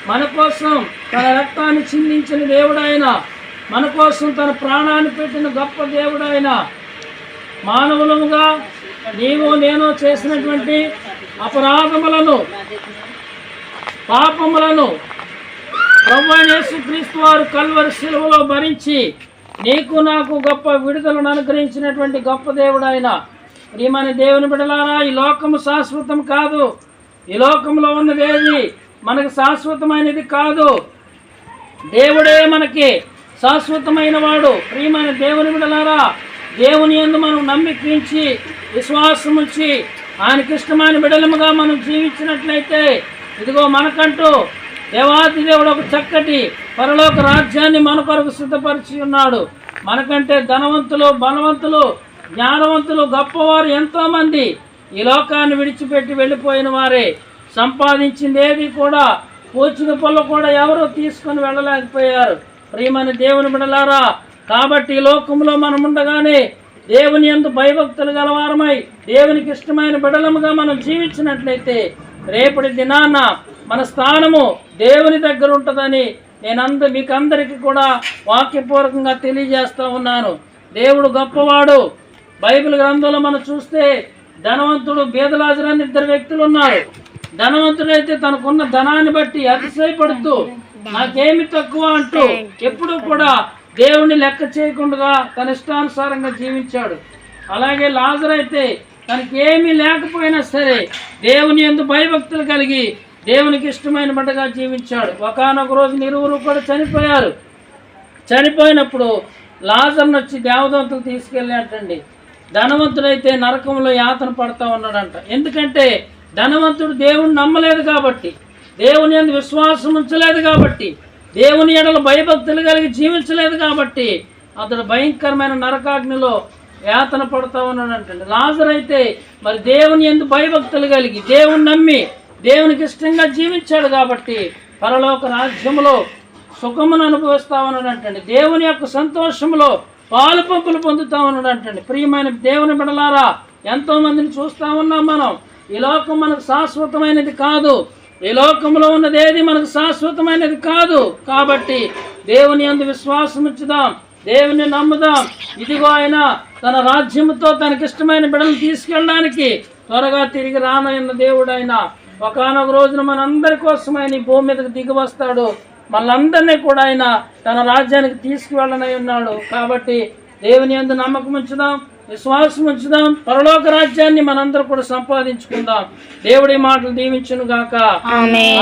మన కోసం తన రక్తాన్ని చిందించిన దేవుడైన, మన కోసం తన ప్రాణాన్ని పెట్టిన గొప్ప దేవుడైన, మానవులముగా నీవు నేను చేసినటువంటి అపరాధములను, పాపములను ప్రభువైన యేసుక్రీస్తు వారు కల్వరి శిలువలో భరించి నీకు నాకు గొప్ప విడుదలను అనుగ్రహించినటువంటి గొప్ప దేవుడైన ప్రియమైన దేవుని బిడ్డలారా, ఈ లోకము శాశ్వతం కాదు. ఈ లోకంలో ఉన్నదేది మనకు శాశ్వతమైనది కాదు. దేవుడే మనకి శాశ్వతమైన వాడు. ప్రియమైన దేవుని బిడ్డలారా, దేవుని యందు మనం నమ్మికించి విశ్వాసం ఉంచి ఆయనకి ఇష్టమైన బిడ్డలముగా మనం జీవించినట్లయితే ఇదిగో మనకంటూ దేవాది దేవుడు ఒక చక్కటి పరలోక రాజ్యాన్ని మన కొరకు సిద్ధపరిచి ఉన్నాడు. మనకంటే ధనవంతులు, బలవంతులు, జ్ఞానవంతులు, గొప్పవారు ఎంతోమంది ఈ లోకాన్ని విడిచిపెట్టి వెళ్ళిపోయిన వారే. సంపాదించింది ఏది కూడా పూచిన పొల్ల కూడా ఎవరో తీసుకొని వెళ్ళలేకపోయారు. ప్రియమైన దేవుని బిడ్డలారా, కాబట్టి ఈ లోకంలో మనం ఉండగానే దేవుని యందు భయభక్తులు గలవారమై దేవునికి ఇష్టమైన బిడ్డలముగా మనం జీవించినట్లయితే రేపటి దినాన మన స్థానము దేవుని దగ్గర ఉంటుందని మీకు అందరికీ కూడా వాక్యపూర్వకంగా తెలియజేస్తూ ఉన్నాను. దేవుడు గొప్పవాడు. బైబిల్ గ్రంథంలో మనం చూస్తే ధనవంతుడు, బీదలాజరు అని ఇద్దరు వ్యక్తులు ఉన్నారు. ధనవంతుడైతే తనకున్న ధనాన్ని బట్టి అతిశయపడుతూ నాకేమి తక్కువ అంటూ ఎప్పుడూ కూడా దేవుని లెక్క చేయకుండా తన ఇష్టానుసారంగా జీవించాడు. అలాగే లాజరు అయితే తనకి ఏమీ లేకపోయినా సరే దేవుని యందు భయభక్తులు కలిగి దేవునికి ఇష్టమైన బిడ్డగా జీవించాడు. ఒకానొక రోజు ఇరువురు కూడా చనిపోయారు. చనిపోయినప్పుడు లాజరును వచ్చి దేవదూతలు తీసుకెళ్ళాటండి. ధనవంతుడైతే నరకంలో యాతన పడతా ఉన్నాడంట. ఎందుకంటే ధనవంతుడు దేవుని నమ్మలేదు కాబట్టి, దేవుని యందు విశ్వాసం ఉంచలేదు కాబట్టి, దేవుని ఎడల భయభక్తులు కలిగి జీవించలేదు కాబట్టి అతడు భయంకరమైన నరకాగ్నిలో యాతన పడుతూ ఉన్నాడంటండి. లాజరు అయితే మరి దేవుని యందు భయభక్తులు కలిగి దేవుని నమ్మి దేవునికి ఇష్టంగా జీవించాడు కాబట్టి పరలోక రాజ్యములో సుఖమును అనుభవిస్తా ఉన్నాడంటండి. దేవుని యొక్క సంతోషంలో పాలు పంపులు పొందుతా ఉన్నాడంటండి. ప్రియమైన దేవుని బిడ్డలారా, ఎంతో మందిని చూస్తూ ఉన్నాం మనం. ఈ లోకం మనకు శాశ్వతమైనది కాదు. ఈ లోకంలో ఉన్నది ఏది మనకు శాశ్వతమైనది కాదు. కాబట్టి దేవుని యందు విశ్వాసం ఉంచుదాం, దేవుని నమ్ముదాం. ఇదిగో ఆయన తన రాజ్యముతో తనకిష్టమైన బిడ్డలు తీసుకెళ్ళడానికి త్వరగా తిరిగి రానన్న దేవుడైన ఒకానొక రోజున మనందరి కోసం ఆయన ఈ భూమి మీదకి దిగి వస్తాడు. మనందరినీ కూడా ఆయన తన రాజ్యానికి తీసుకువెళ్ళనై ఉన్నాడు. కాబట్టి దేవుని యందు నమ్మకం ఉంచుదాం, విశ్వాసం ఉంచుదాం. పరలోక రాజ్యాన్ని మనందరూ కూడా సంపాదించుకుందాం. దేవుడి మాటలు దీవించును గాక. ఆమేన్.